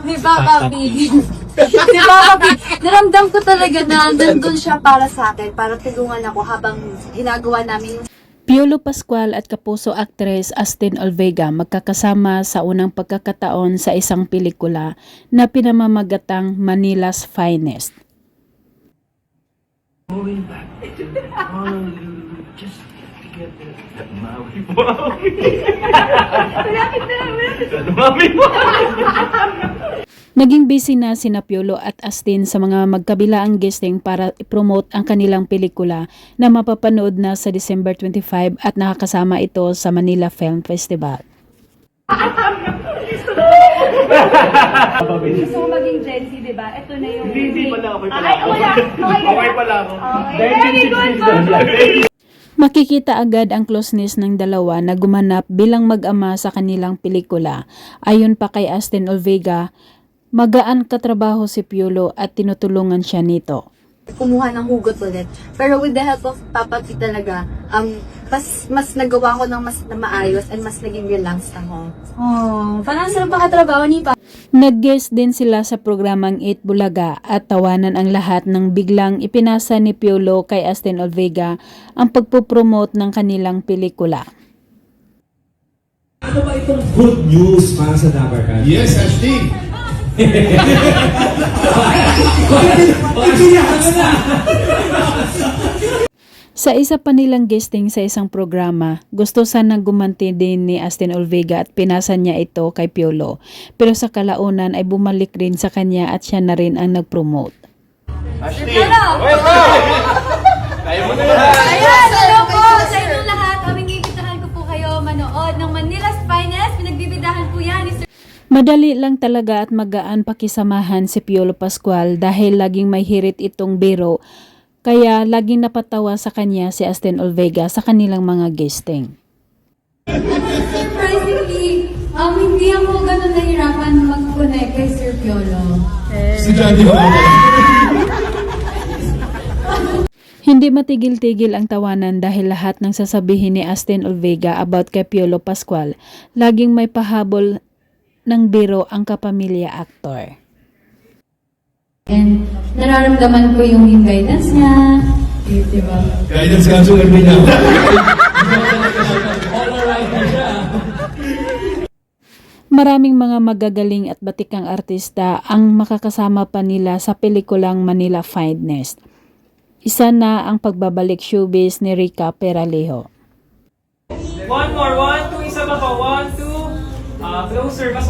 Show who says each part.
Speaker 1: Ni Papa B. Ni Papa B. Naramdam ko talaga na nandun siya para sa akin, para tulungan ako habang ginagawa namin yung
Speaker 2: Piolo Pascual at kapuso actress Astin Olvega magkakasama sa unang pagkakataon sa isang pelikula na pinamamagatang Manila's Finest.
Speaker 3: Moving back to Honolulu just to get that Maui
Speaker 2: Naging busy na sina Piolo at Astin sa mga magkabilaang guesting para i-promote ang kanilang pelikula na mapapanood na sa December 25 at nakakasama ito sa Manila Film Festival.
Speaker 1: gusto mo maging Gen Z, di ba? Ito na yung...
Speaker 3: Hindi pala, okay pala
Speaker 1: Ay,
Speaker 3: ako.
Speaker 1: wala.
Speaker 3: Okay pala ako.
Speaker 1: Okay, very good, Papa.
Speaker 2: Makikita agad ang closeness ng dalawa na gumanap bilang mag-ama sa kanilang pelikula. Ayon pa kay Astin Olvega, magaan katrabaho si Piolo at tinutulungan siya nito.
Speaker 1: Kumuha ng hugot ulit. Pero with the help of Papa P talaga, mas nagawa ko ng mas na maayos and mas naging relaxed ako. Oh, parang sarap makatrabaho ni Papa.
Speaker 2: Nag-guest din sila sa programang 8 Bulaga at tawanan ang lahat ng biglang ipinasa ni Piolo kay Astin Olvega ang pagpupromote ng kanilang pelikula.
Speaker 4: Ano ba itong good news para sa Dabarkan?
Speaker 5: Yes, Ashley.
Speaker 2: Sa isa pa nilang guesting sa isang programa, gusto sanang gumanti din ni Astin Olvega at pinasa niya ito kay Piolo. Pero sa kalaunan ay bumalik rin sa kanya at siya na rin ang nag-promote.
Speaker 3: Ashley! Wait, Kaya mo na yan!
Speaker 1: Ayan, hello po sa inyong lahat. Aming iibitahan ko po kayo manood ng Manila's Finest. Pinagbibidahan po yan ni Sir.
Speaker 2: Madali lang talaga at magaan pakisamahan si Piolo Pascual dahil laging may hirit itong biro. Kaya laging napatawa sa kanya si Astin Olvega sa kanilang mga guesting.
Speaker 1: Surprisingly, hindi ako ganun nahirapan mag-connect kay Sir Piolo.
Speaker 5: Si Johnny Ho.
Speaker 2: Hindi matigil-tigil ang tawanan dahil lahat ng sasabihin ni Astin Olvega about kay Piolo Pascual, laging may pahabol ng biro ang kapamilya actor.
Speaker 1: And nararamdaman ko yung guidance niya. Diba?
Speaker 5: Guidance counselor din ako.
Speaker 2: Maraming mga magagaling at batikang artista ang makakasama pa nila sa pelikulang Manila Finest. Isa na ang pagbabalik showbiz ni Rica Peralejo.
Speaker 6: One more, 1, 2, isa pa pa, 1, 2, closer, mas